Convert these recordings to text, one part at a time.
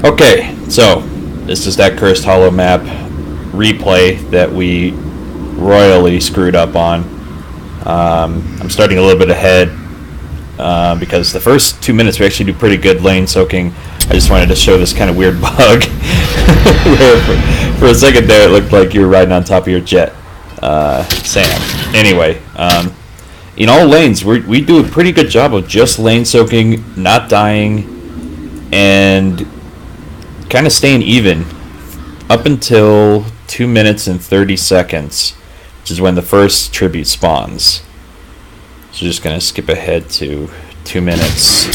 Okay, so this is that Cursed Hollow map replay that we royally screwed up on. I'm starting a little bit ahead because the first 2 minutes we actually do pretty good lane soaking. I just wanted to show this kind of weird bug where for a second there it looked like you were riding on top of your jet, Sam. Anyway, in all lanes we do a pretty good job of just lane soaking, not dying, and kind of staying even up until 2 minutes and 30 seconds, which is when the first tribute spawns. So just going to skip ahead to 2 minutes.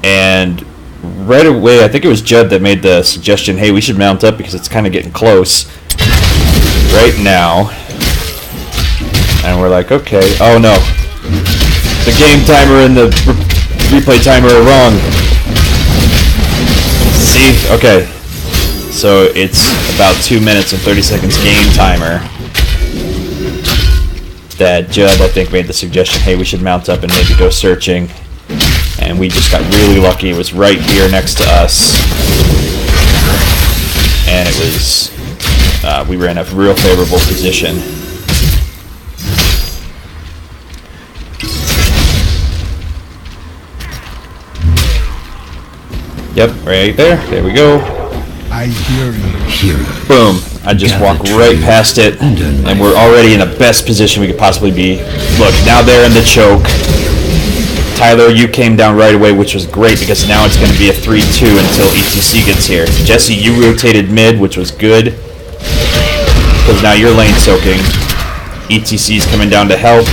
And right away, I think it was Judd that made the suggestion, hey, we should mount up because it's kind of getting close right now. And we're like, okay, oh no. The game timer and the replay timer are wrong. See? Okay. So it's about 2 minutes and 30 seconds game timer that Judd, I think, made the suggestion, hey, we should mount up and maybe go searching. And we just got really lucky. It was right here next to us. And it was, we were in a real favorable position. Yep, right there. There we go. I hear you. Boom. I just walked right past it, and we're already in the best position we could possibly be. Look, now they're in the choke. Tyler, you came down right away, which was great, because now it's going to be a 3-2 until ETC gets here. Jesse, you rotated mid, which was good, because now you're lane soaking. ETC's coming down to help.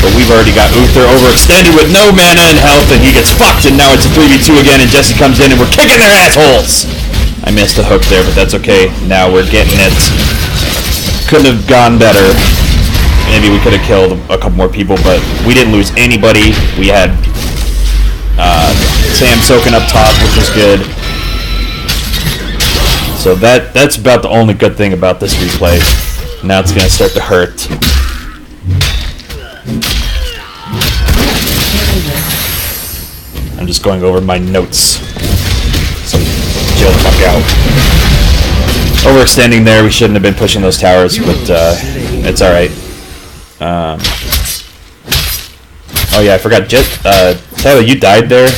But we've already got Uther overextended with no mana and health, and he gets fucked, and now it's a 3v2 again, and Jesse comes in, and we're kicking their assholes! I missed a hook there, but that's okay. Now we're getting it. Couldn't have gone better. Maybe we could have killed a couple more people, but we didn't lose anybody. We had Sam soaking up top, which was good. So that's about the only good thing about this replay. Now it's going to start to hurt. I'm just going over my notes. So chill the fuck out. Overextending there. We shouldn't have been pushing those towers, but it's alright. Oh yeah, I forgot. Tyler, you died there.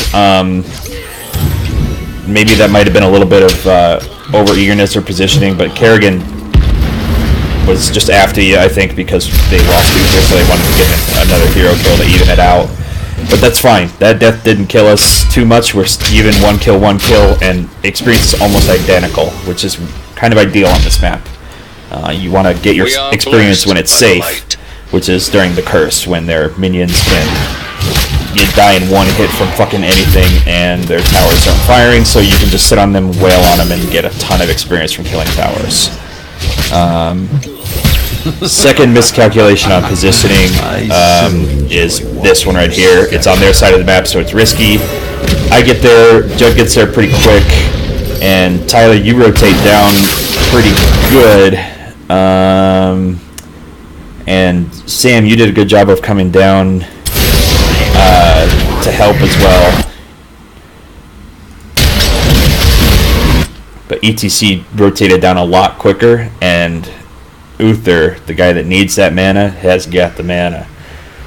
Maybe that might have been a little bit of over-eagerness or positioning, but Kerrigan was just after you, I think, because they lost Uther, so they wanted to get another hero kill to even it out. But that's fine. That death didn't kill us too much. We're even one kill, and experience is almost identical, which is kind of ideal on this map. You want to get your experience when it's safe, which is during the curse, when their minions you die in one hit from fucking anything, and their towers aren't firing, so you can just sit on them, wail on them, and get a ton of experience from killing towers. Second miscalculation on positioning is this one right here. It's on their side of the map, so it's risky. I get there, Judd gets there pretty quick, and Tyler, you rotate down pretty good. And Sam, you did a good job of coming down to help as well. But ETC rotated down a lot quicker, and Uther, the guy that needs that mana, has got the mana.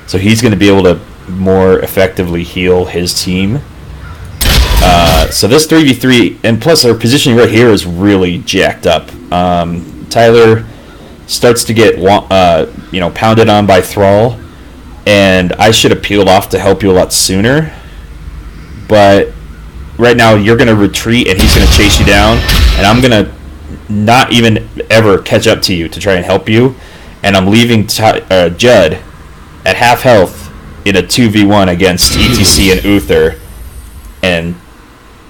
So he's going to be able to more effectively heal his team. So this 3v3, and plus our positioning right here is really jacked up. Tyler starts to get pounded on by Thrall, and I should have peeled off to help you a lot sooner. But right now you're going to retreat, and he's going to chase you down, and I'm going to not even ever catch up to you to try and help you, and I'm leaving Judd at half health in a 2v1 against ETC and Uther, and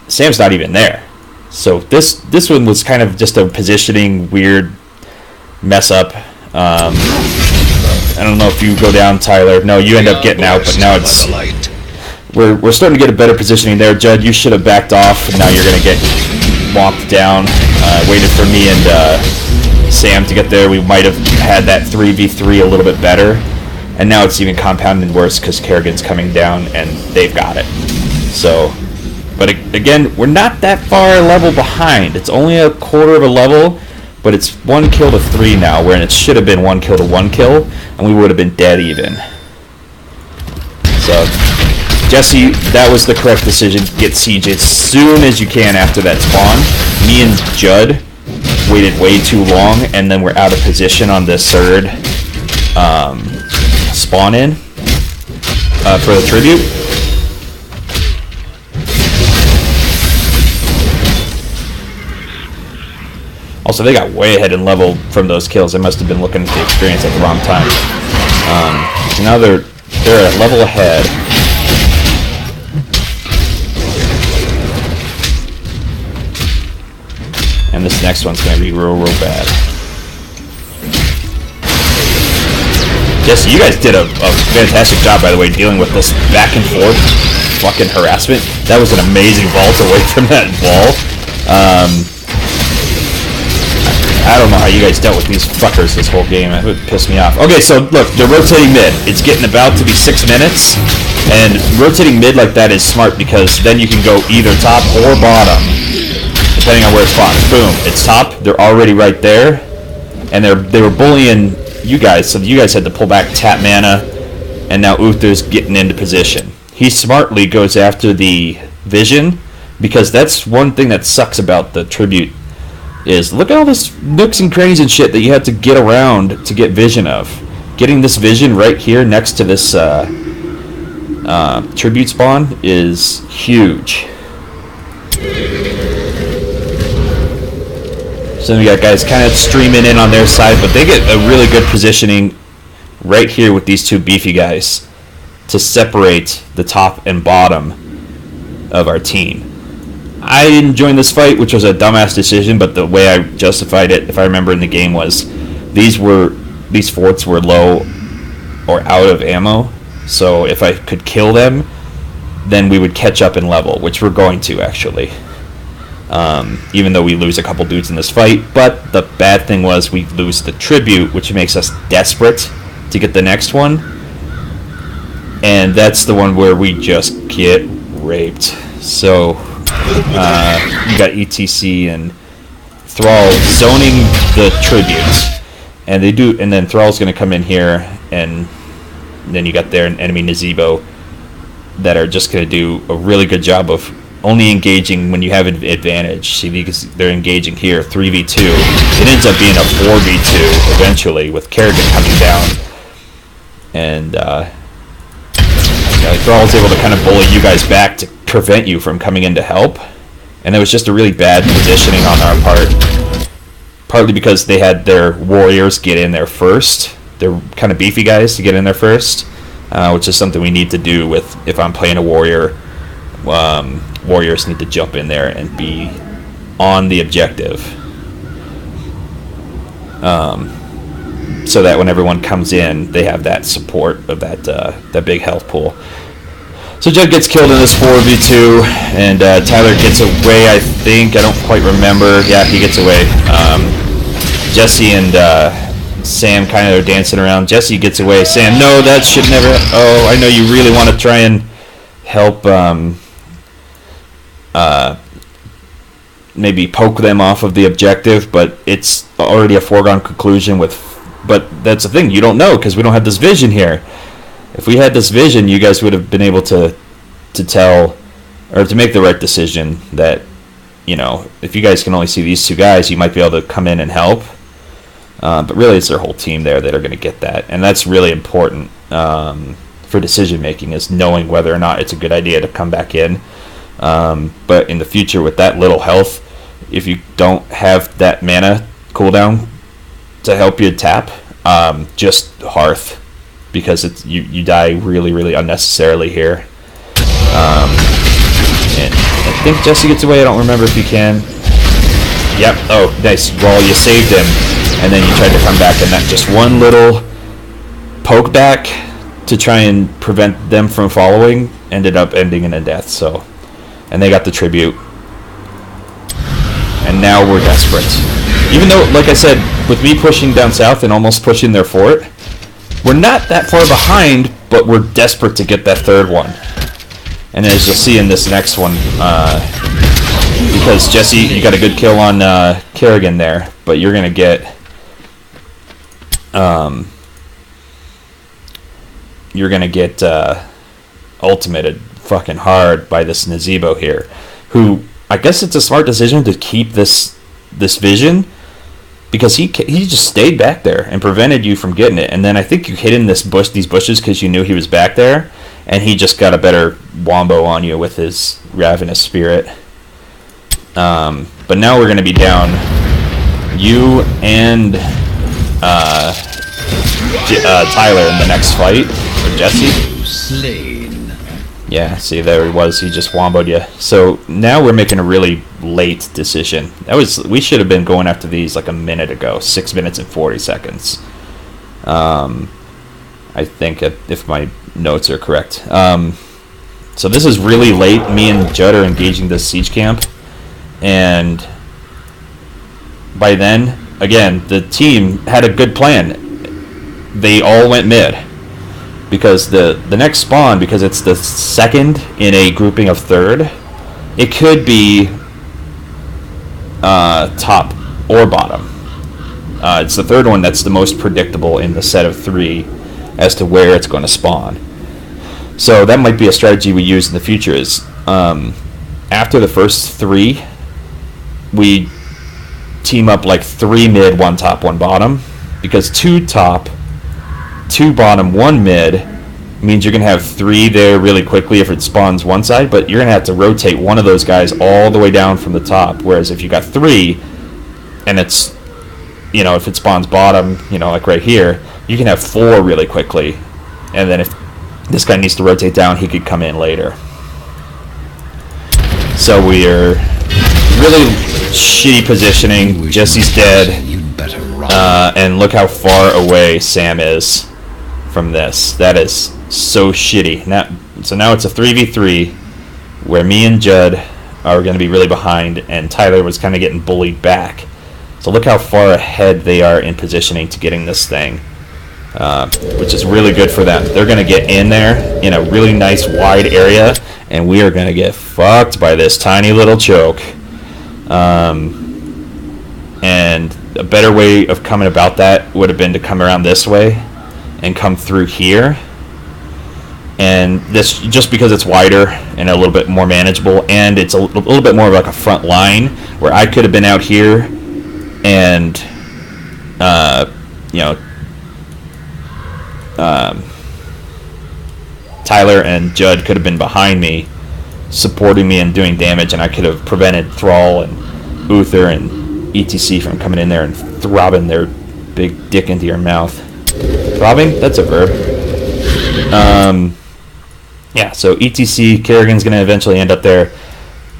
Sam's not even there. So this one was kind of just a positioning weird mess up. I don't know if you go down, Tyler. No, you end up getting out, but now it's we're starting to get a better positioning there. Judd, you should have backed off, and now you're going to get walked down. Waited for me and Sam to get there. We might have had that 3v3 a little bit better, and now it's even compounded worse because Kerrigan's coming down and they've got it. So, but again, we're not that far a level behind. It's only a quarter of a level, but it's 1 kill to 3 now, where it should have been 1 kill to 1 kill, and we would have been dead even. So, Jesse, that was the correct decision. Get siege as soon as you can after that spawn. Me and Judd waited way too long, and then we're out of position on this third spawn in for the tribute. Also, they got way ahead in level from those kills. They must have been looking at the experience at the wrong time. So now they're a level ahead. And this next one's going to be real bad. Jesse, you guys did a fantastic job, by the way, dealing with this back and forth fucking harassment. That was an amazing vault away from that wall. I don't know how you guys dealt with these fuckers this whole game. It would piss me off. Okay, so look, they're rotating mid. It's getting about to be 6 minutes. And rotating mid like that is smart because then you can go either top or bottom, depending on where it's spawned. Boom, it's top. They're already right there. And they were bullying you guys, so you guys had to pull back, tap mana, and now Uther's getting into position. He smartly goes after the vision, because that's one thing that sucks about the tribute, is look at all this nooks and crannies and shit that you had to get around to get vision of. Getting this vision right here next to this tribute spawn is huge. So we got guys kind of streaming in on their side, but they get a really good positioning right here with these two beefy guys to separate the top and bottom of our team. I didn't join this fight, which was a dumbass decision, but the way I justified it, if I remember in the game, was these forts were low or out of ammo, so if I could kill them, then we would catch up in level, which we're going to actually. Even though we lose a couple dudes in this fight, but the bad thing was we lose the tribute, which makes us desperate to get the next one, and that's the one where we just get raped. So you got ETC and Thrall zoning the tribute, and then Thrall's going to come in here, and then you got their enemy Nazebo that are just going to do a really good job of only engaging when you have an advantage. See, because they're engaging here 3v2. It ends up being a 4v2 eventually with Kerrigan coming down, and Thrall's able to kind of bully you guys back to prevent you from coming in to help, and it was just a really bad positioning on our part, partly because they had their warriors get in there first. They're kind of beefy guys to get in there first, which is something we need to do with if I'm playing a warrior. Warriors need to jump in there and be on the objective, so that when everyone comes in, they have that support of that big health pool. So Judd gets killed in this 4v2, and Tyler gets away, I think. I don't quite remember. Yeah, he gets away. Jesse and Sam kind of are dancing around. Jesse gets away. Sam, no, that should never... Oh, I know you really want to try and help... maybe poke them off of the objective, but it's already a foregone conclusion but that's the thing, you don't know because we don't have this vision here. If we had this vision, you guys would have been able to tell or to make the right decision that, you know, if you guys can only see these two guys, you might be able to come in and help, but really it's their whole team there that are going to get that, and that's really important for decision making, is knowing whether or not it's a good idea to come back in. But in the future, with that little health, if you don't have that mana cooldown to help you tap, just Hearth, because it's you die really, really unnecessarily here. And I think Jesse gets away. I don't remember if he can. Yep. Oh, nice. Well, you saved him, and then you tried to come back, and that just one little poke back to try and prevent them from following ended up ending in a death. So. And they got the tribute. And now we're desperate. Even though, like I said, with me pushing down south and almost pushing their fort, we're not that far behind, but we're desperate to get that third one. And as you'll see in this next one, because Jesse, you got a good kill on Kerrigan there, but you're gonna get ultimated fucking hard by this Nazebo here, who I guess it's a smart decision to keep this vision, because he just stayed back there and prevented you from getting it. And then I think you hit in these bushes because you knew he was back there, and he just got a better wombo on you with his ravenous spirit. But now we're going to be down you and Tyler in the next fight, or Jesse. Slain. Yeah, see, there he was. He just womboed you. So now we're making a really late decision. We should have been going after these like a minute ago, 6 minutes and 40 seconds. I think if my notes are correct. So this is really late. Me and Judd are engaging this siege camp, and by then, again, the team had a good plan. They all went mid. Because the next spawn, because it's the second in a grouping of third, it could be top or bottom. It's the third one that's the most predictable in the set of three as to where it's going to spawn. So that might be a strategy we use in the future is after the first three, we team up like 3 mid, 1 top, 1 bottom, because 2 top, 2 bottom, 1 mid means you're going to have 3 there really quickly if it spawns one side, but you're going to have to rotate one of those guys all the way down from the top, whereas if you got 3 and it's, if it spawns bottom, like right here, you can have 4 really quickly, and then if this guy needs to rotate down, he could come in later. So we're really shitty positioning. Jesse's dead, and look how far away Sam is from this. That is so shitty. So now it's a 3v3 where me and Judd are going to be really behind, and Tyler was kind of getting bullied back. So look how far ahead they are in positioning to getting this thing, which is really good for them. They're going to get in there in a really nice wide area, and we are going to get fucked by this tiny little choke. And a better way of coming about that would have been to come around this way and come through here. And this, just because it's wider and a little bit more manageable, and it's a little bit more of like a front line, where I could have been out here and Tyler and Judd could have been behind me supporting me and doing damage, and I could have prevented Thrall and Uther and ETC from coming in there and throbbing their big dick into your mouth. Throbbing? That's a verb. Yeah, so ETC, Kerrigan's going to eventually end up there.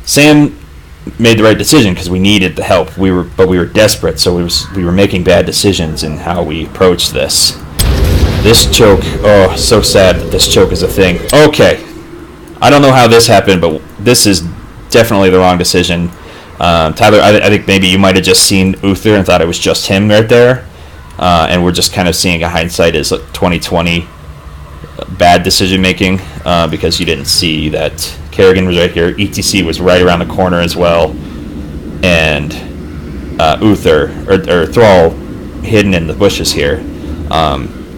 Sam made the right decision because we needed the help. We were desperate, so we were making bad decisions in how we approached this. This choke, oh, so sad that this choke is a thing. Okay, I don't know how this happened, but this is definitely the wrong decision. Tyler, I think maybe you might have just seen Uther and thought it was just him right there, and we're just kind of seeing a hindsight as 2020 bad decision making, because you didn't see that Kerrigan was right here, ETC was right around the corner as well, and Uther or Thrall hidden in the bushes here.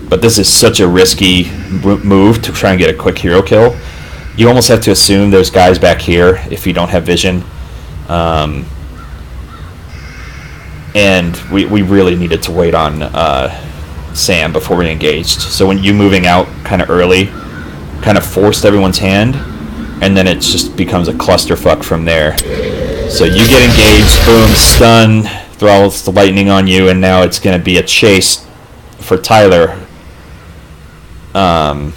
But this is such a risky move to try and get a quick hero kill. You almost have to assume there's guys back here if you don't have vision. And we really needed to wait on Sam before we engaged. So when you moving out kind of early kind of forced everyone's hand, and then it just becomes a clusterfuck from there. So you get engaged, boom, stun, Thrall's the lightning on you, and now it's going to be a chase for Tyler. And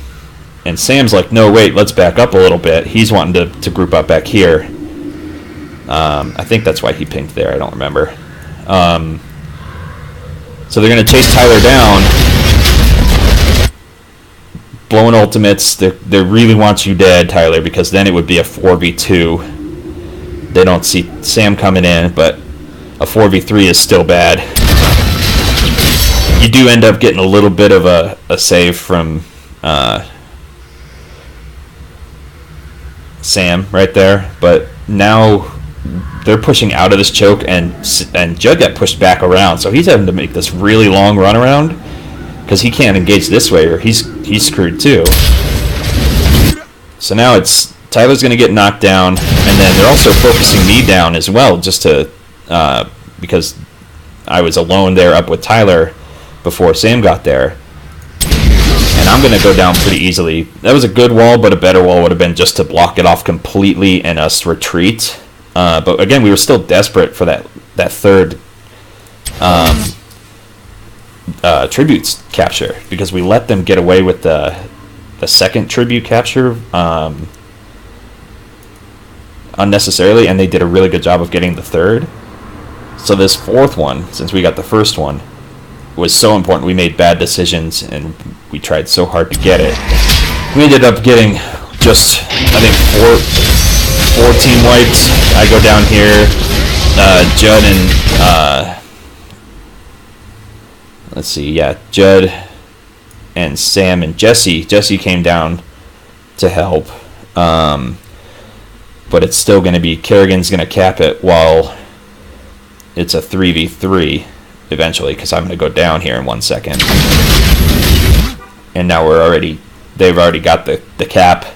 Sam's like, no, wait, let's back up a little bit. He's wanting to group up back here. I think that's why he pinged there. I don't remember. So they're going to chase Tyler down, blowing ultimates. They really want you dead, Tyler, because then it would be a 4v2. They don't see Sam coming in, but a 4v3 is still bad. You do end up getting a little bit of a save from Sam right there, but now they're pushing out of this choke, and Judd got pushed back around, so he's having to make this really long run around because he can't engage this way, or he's screwed too. So now it's Tyler's going to get knocked down, and then they're also focusing me down as well, just to because I was alone there up with Tyler before Sam got there. And I'm going to go down pretty easily. That was a good wall, but a better wall would have been just to block it off completely and us retreat. But again, we were still desperate for that third tribute capture, because we let them get away with the second tribute capture unnecessarily, and they did a really good job of getting the third. So this fourth one, since we got the first one, was so important. We made bad decisions, and we tried so hard to get it. We ended up getting just, I think, four team wipes. I go down here. Judd and let's see, yeah, Judd and Sam and Jesse. Jesse came down to help, but it's still going to be Kerrigan's going to cap it while it's a 3v3 eventually, because I'm going to go down here in 1 second. And now they've already got the cap,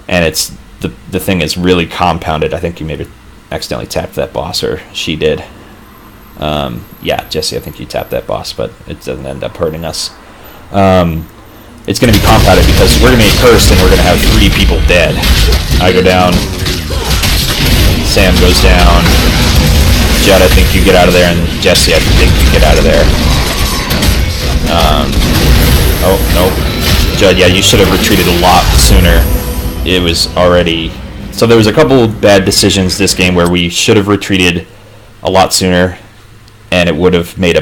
and it's the thing is really compounded. I think you maybe accidentally tapped that boss, or she did. Yeah, Jesse, I think you tapped that boss, but it doesn't end up hurting us. It's going to be compounded because we're going to get cursed, and we're going to have 3 people dead. I go down. Sam goes down. Judd, I think you get out of there, and Jesse, I think you get out of there. Oh, no. Judd, yeah, you should have retreated a lot sooner. It was already... So there was a couple bad decisions this game where we should have retreated a lot sooner, and it would have made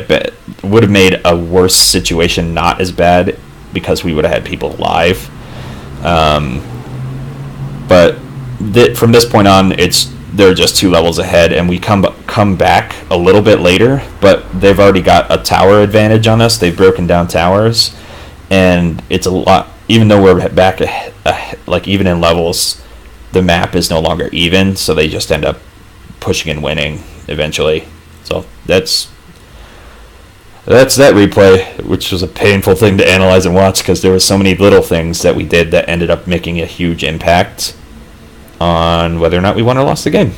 a worse situation not as bad, because we would have had people alive. But from this point on, they're just 2 levels ahead, and we come back a little bit later, but they've already got a tower advantage on us. They've broken down towers, and it's a lot. Even though we're back, like even in levels, the map is no longer even, so they just end up pushing and winning eventually. So that's that replay, which was a painful thing to analyze and watch, because there were so many little things that we did that ended up making a huge impact on whether or not we won or lost the game.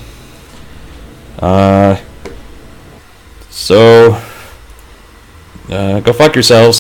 So go fuck yourselves.